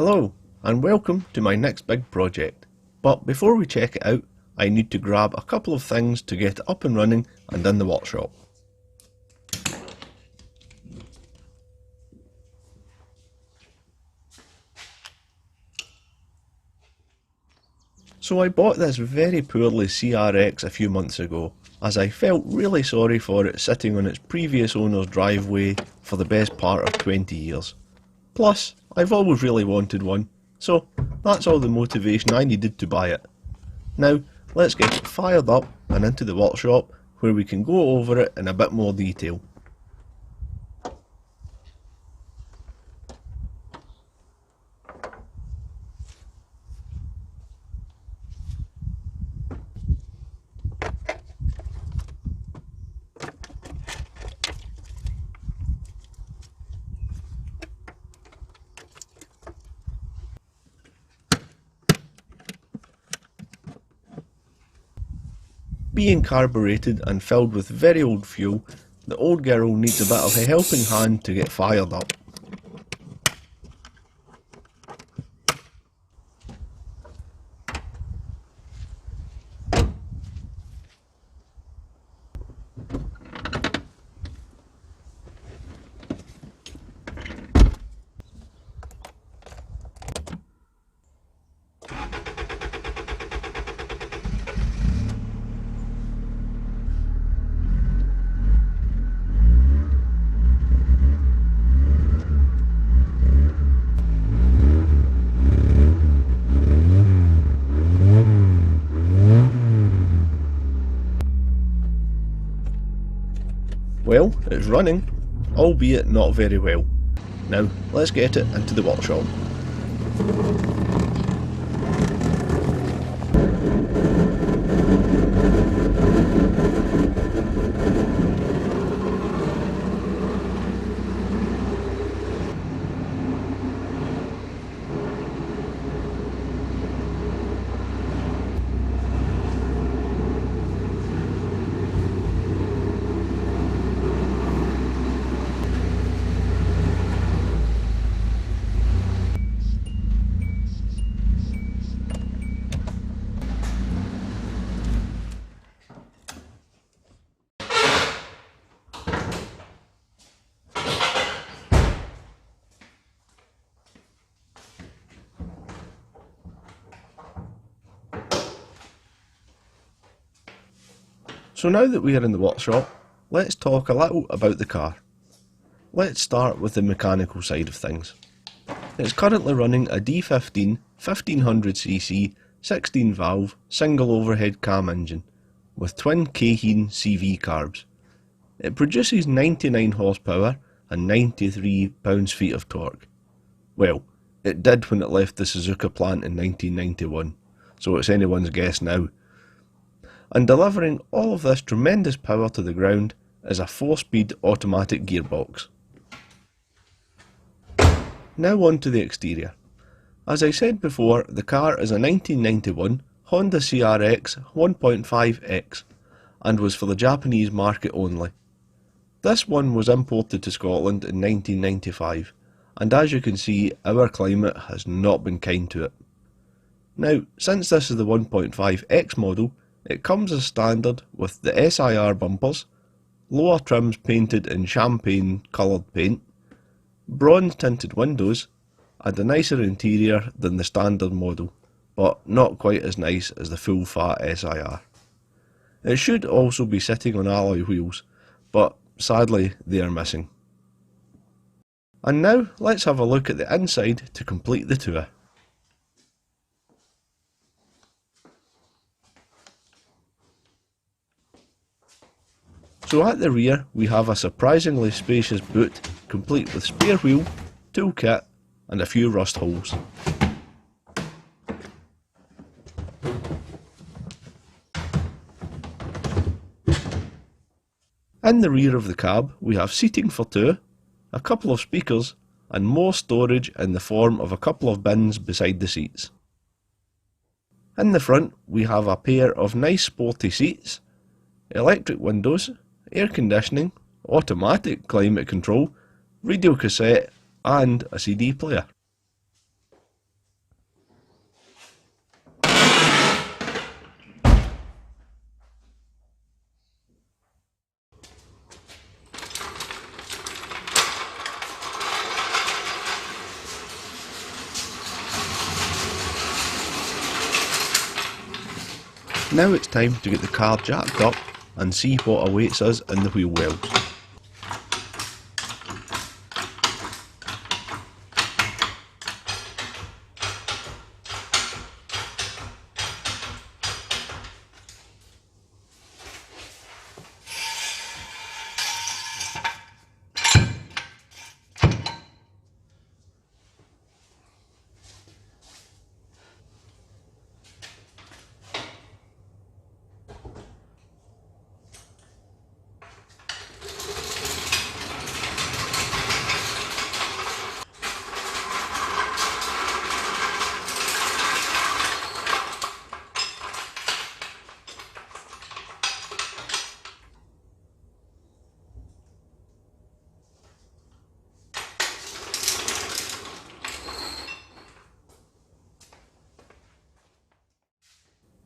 Hello and welcome to my next big project, but before we check it out I need to grab a couple of things to get it up and running and in the workshop. So I bought this very poorly CRX a few months ago, as I felt really sorry for it sitting on its previous owner's driveway for the best part of 20 years. Plus, I've always really wanted one, so that's all the motivation I needed to buy it. Now, let's get it fired up and into the workshop where we can go over it in a bit more detail. Being carbureted and filled with very old fuel, the old girl needs a bit of a helping hand to get fired up. Well, it's running, albeit not very well. Now, let's get it into the workshop. So now that we are in the workshop, let's talk a little about the car. Let's start with the mechanical side of things. It's currently running a D15 1500cc 16 valve single overhead cam engine with twin Keihin CV carbs. It produces 99 horsepower and 93 pounds-feet of torque. Well, it did when it left the Suzuka plant in 1991, so it's anyone's guess now. And delivering all of this tremendous power to the ground is a 4-speed automatic gearbox. Now on to the exterior. As I said before, the car is a 1991 Honda CRX 1.5X and was for the Japanese market only. This one was imported to Scotland in 1995, and as you can see, our climate has not been kind to it. Now, since this is the 1.5X model, it comes as standard with the SIR bumpers, lower trims painted in champagne coloured paint, bronze tinted windows, and a nicer interior than the standard model, but not quite as nice as the full fat SIR. It should also be sitting on alloy wheels, but sadly they are missing. And now let's have a look at the inside to complete the tour. So at the rear we have a surprisingly spacious boot complete with spare wheel, toolkit and a few rust holes. In the rear of the cab we have seating for two, a couple of speakers and more storage in the form of a couple of bins beside the seats. In the front we have a pair of nice sporty seats, electric windows, air conditioning, automatic climate control, radio cassette and a CD player. Now it's time to get the car jacked up and see what awaits us in the wheel wells.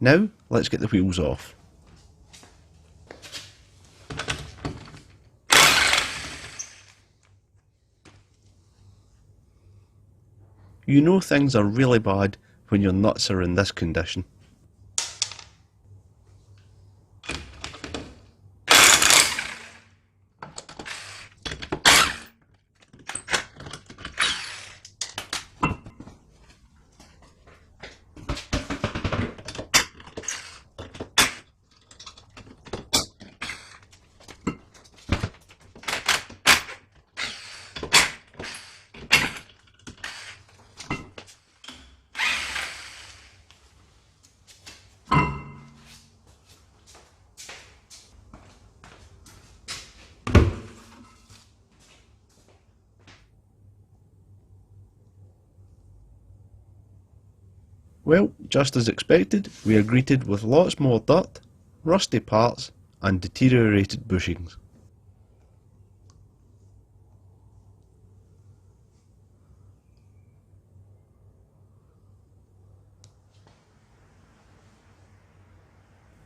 Now, let's get the wheels off. You know things are really bad when your nuts are in this condition. Well, just as expected, we are greeted with lots more dirt, rusty parts and deteriorated bushings.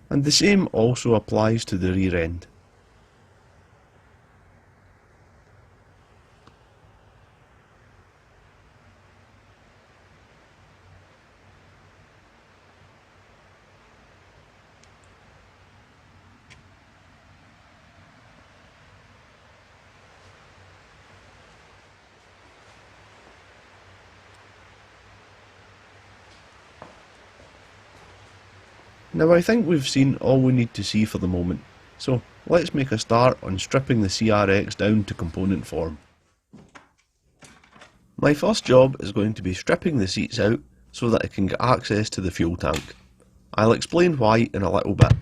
And the same also applies to the rear end. Now I think we've seen all we need to see for the moment, so let's make a start on stripping the CRX down to component form. My first job is going to be stripping the seats out so that I can get access to the fuel tank. I'll explain why in a little bit.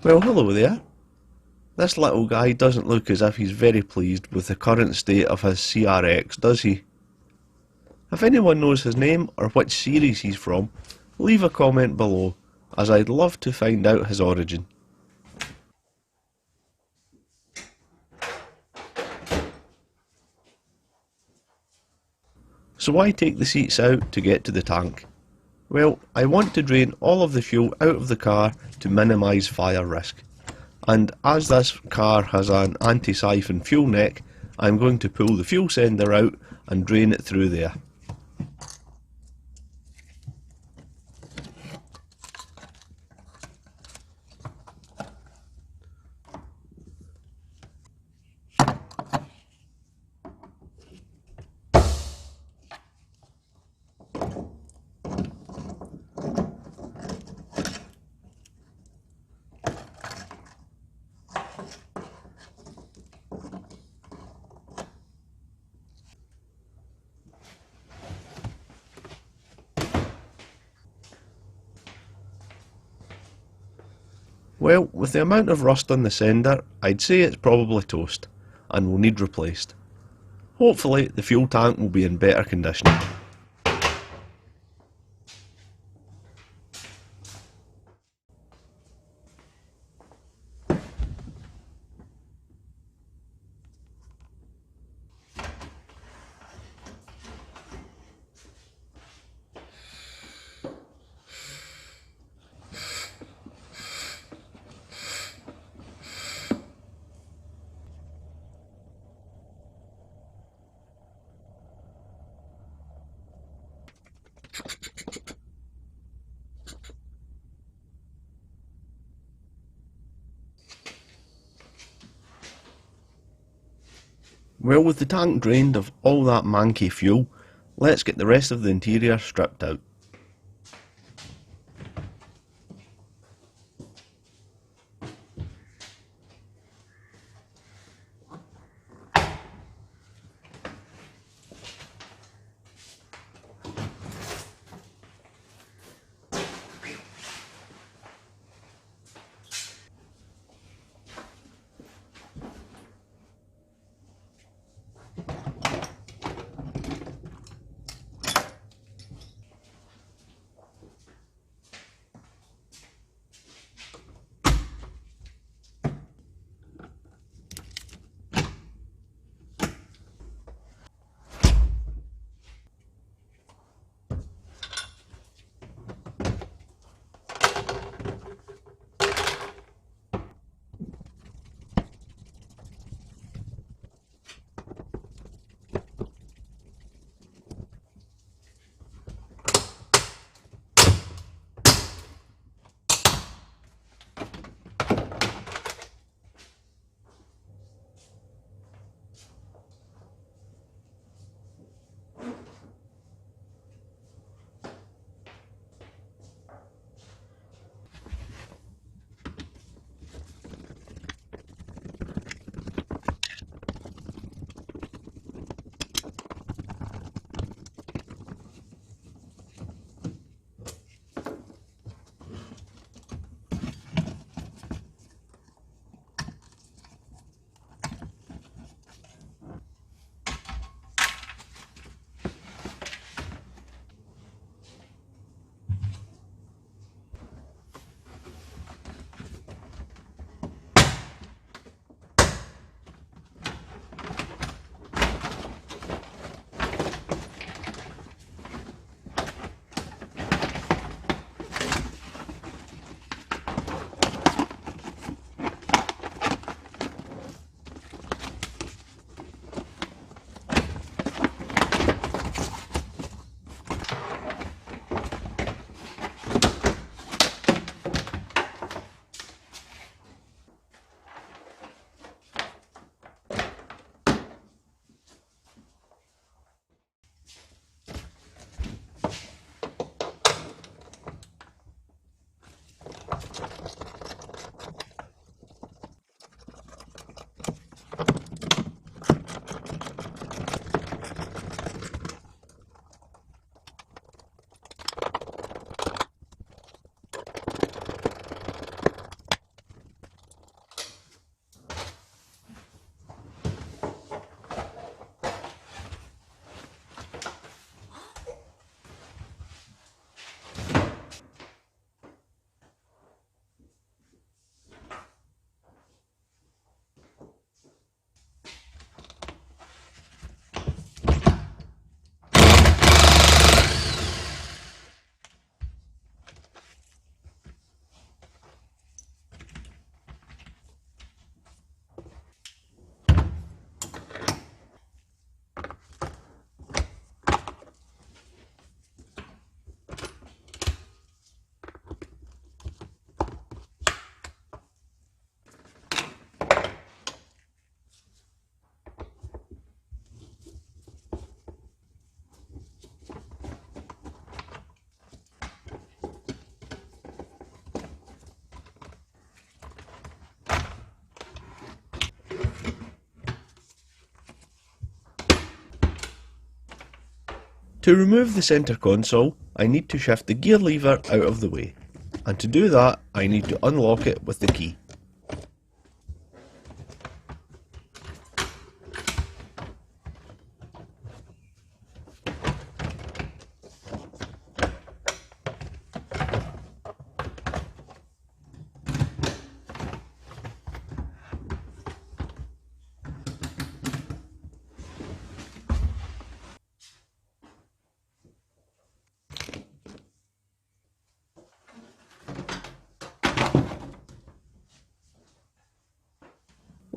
Well, hello there. This little guy doesn't look as if he's very pleased with the current state of his CRX, does he? If anyone knows his name or which series he's from, leave a comment below, as I'd love to find out his origin. So why take the seats out to get to the tank? Well, I want to drain all of the fuel out of the car to minimise fire risk. And as this car has an anti-siphon fuel neck, I'm going to pull the fuel sender out and drain it through there. Well, with the amount of rust on the sender, I'd say it's probably toast, and will need replaced. Hopefully the fuel tank will be in better condition. Well, with the tank drained of all that manky fuel, let's get the rest of the interior stripped out. To remove the centre console, I need to shift the gear lever out of the way. and to do that I need to unlock it with the key.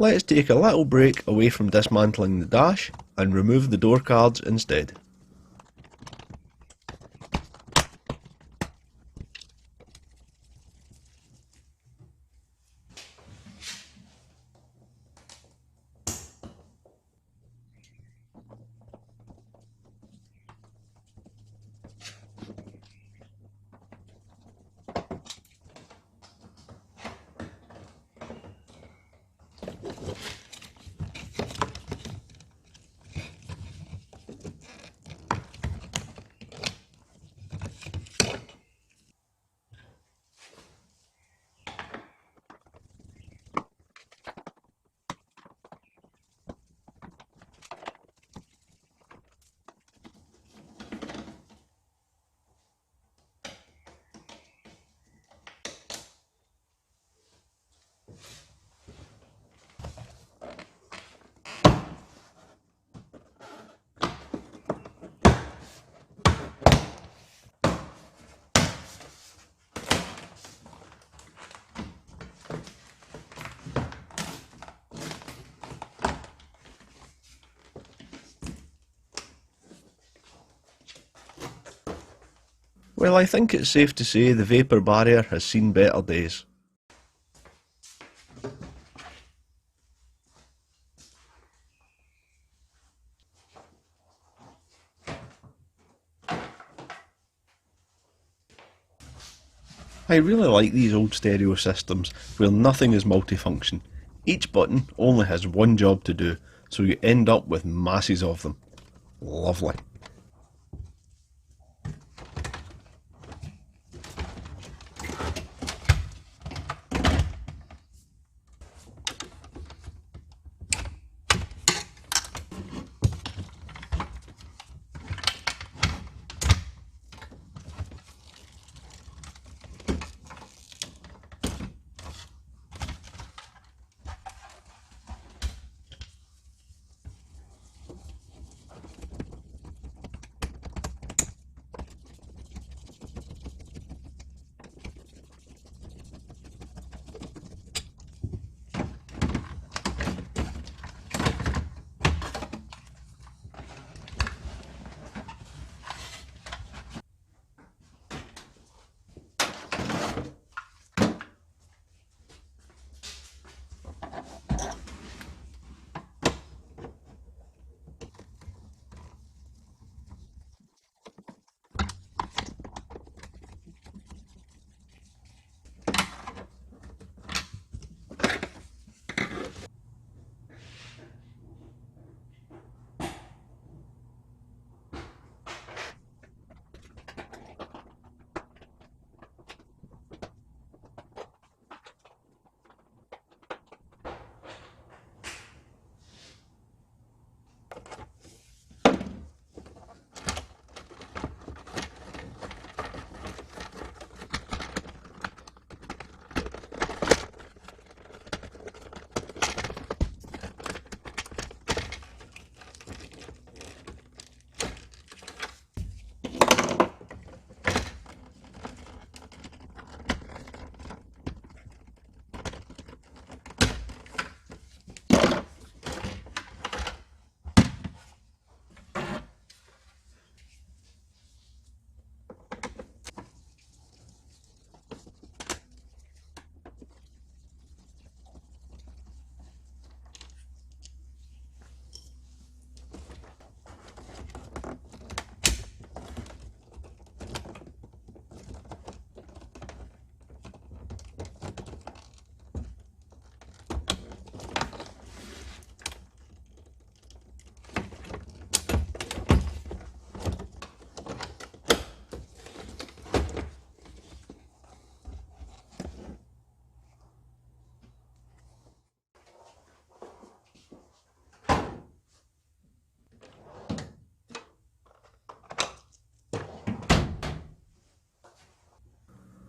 Let's take a little break away from dismantling the dash and remove the door cards instead. Well, I think it's safe to say the vapour barrier has seen better days. I really like these old stereo systems where nothing is multifunction. Each button only has one job to do, so you end up with masses of them. Lovely.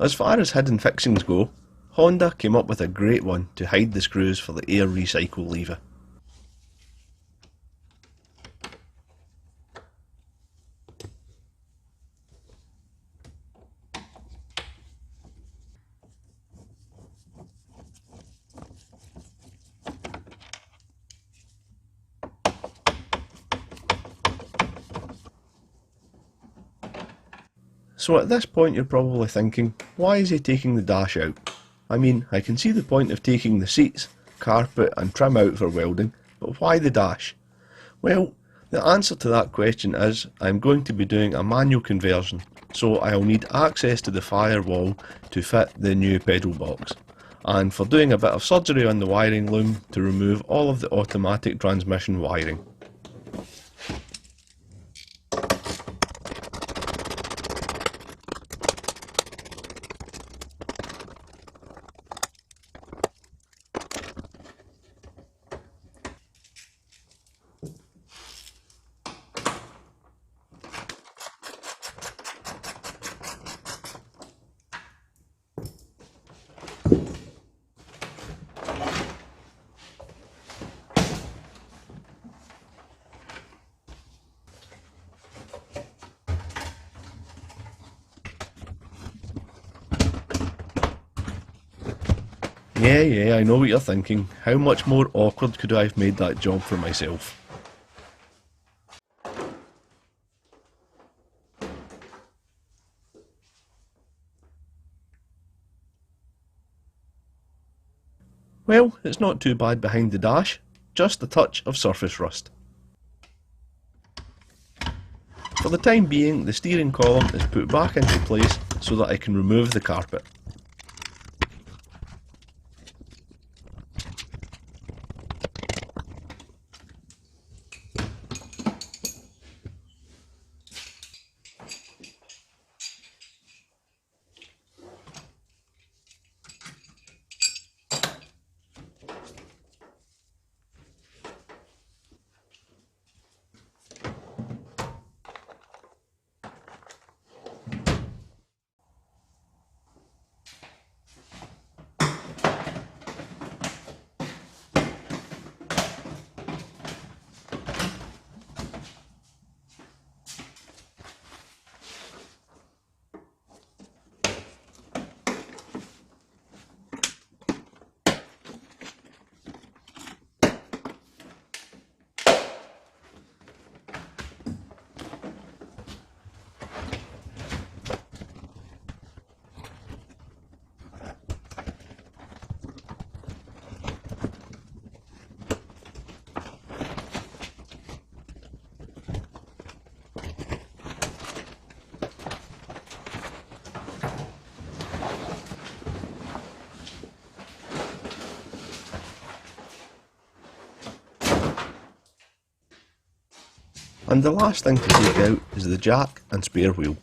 As far as hidden fixings go, Honda came up with a great one to hide the screws for the air recycle lever. So at this point you're probably thinking, why is he taking the dash out? I mean, I can see the point of taking the seats, carpet and trim out for welding, but why the dash? Well, the answer to that question is I'm going to be doing a manual conversion, so I'll need access to the firewall to fit the new pedal box, and for doing a bit of surgery on the wiring loom to remove all of the automatic transmission wiring. Yeah, I know what you're thinking. How much more awkward could I have made that job for myself? Well, it's not too bad behind the dash, just a touch of surface rust. For the time being, the steering column is put back into place so that I can remove the carpet. And the last thing to take out is the jack and spare wheel.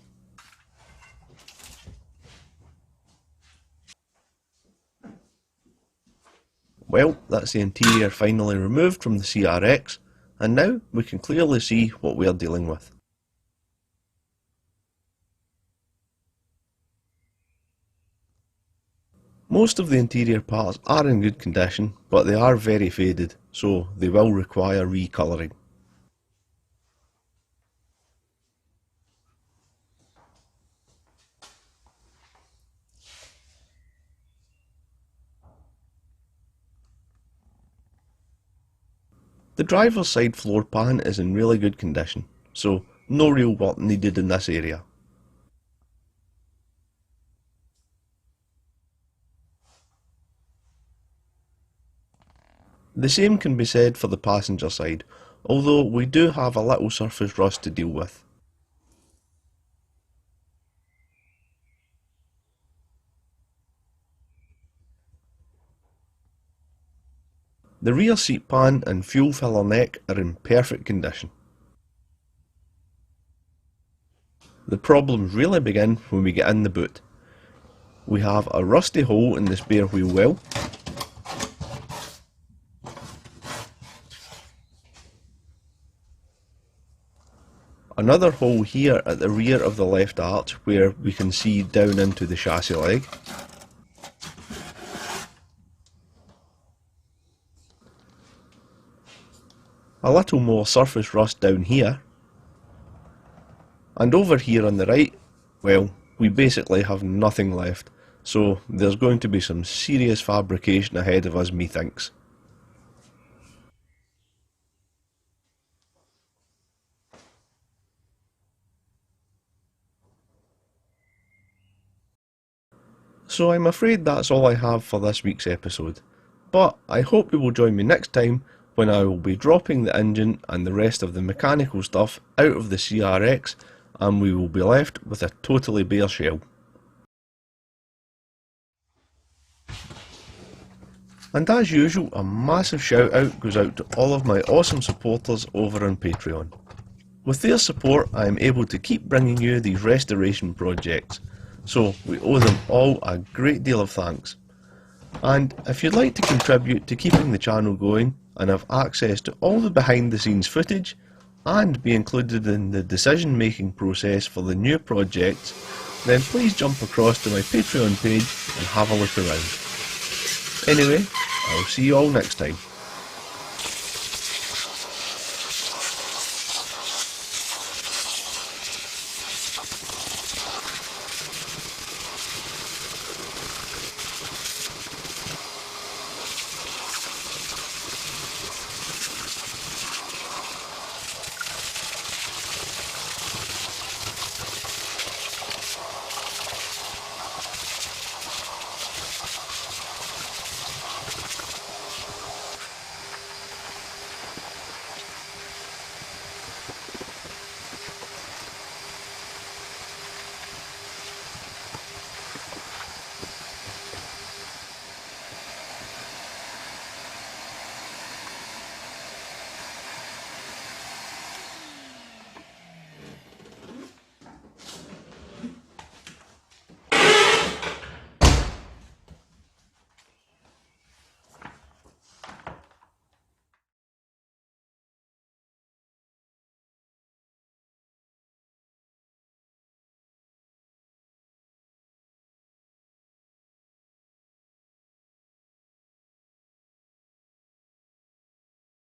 Well, that's the interior finally removed from the CRX, and now we can clearly see what we are dealing with. Most of the interior parts are in good condition, but they are very faded, so they will require recolouring. The driver's side floor pan is in really good condition, so no real work needed in this area. The same can be said for the passenger side, although we do have a little surface rust to deal with. The rear seat pan and fuel filler neck are in perfect condition. The problems really begin when we get in the boot. We have a rusty hole in the spare wheel well, Another hole here at the rear of the left arch where we can see down into the chassis leg. A little more surface rust down here. And over here on the right, well, we basically have nothing left, so there's going to be some serious fabrication ahead of us, methinks. So I'm afraid that's all I have for this week's episode, but I hope you will join me next time when I will be dropping the engine and the rest of the mechanical stuff out of the CRX, and we will be left with a totally bare shell. And as usual, a massive shout out goes out to all of my awesome supporters over on Patreon. With their support I am able to keep bringing you these restoration projects, so we owe them all a great deal of thanks. And if you'd like to contribute to keeping the channel going and have access to all the behind the scenes footage and be included in the decision making process for the new projects, then please jump across to my Patreon page and have a look around. Anyway, I'll see you all next time.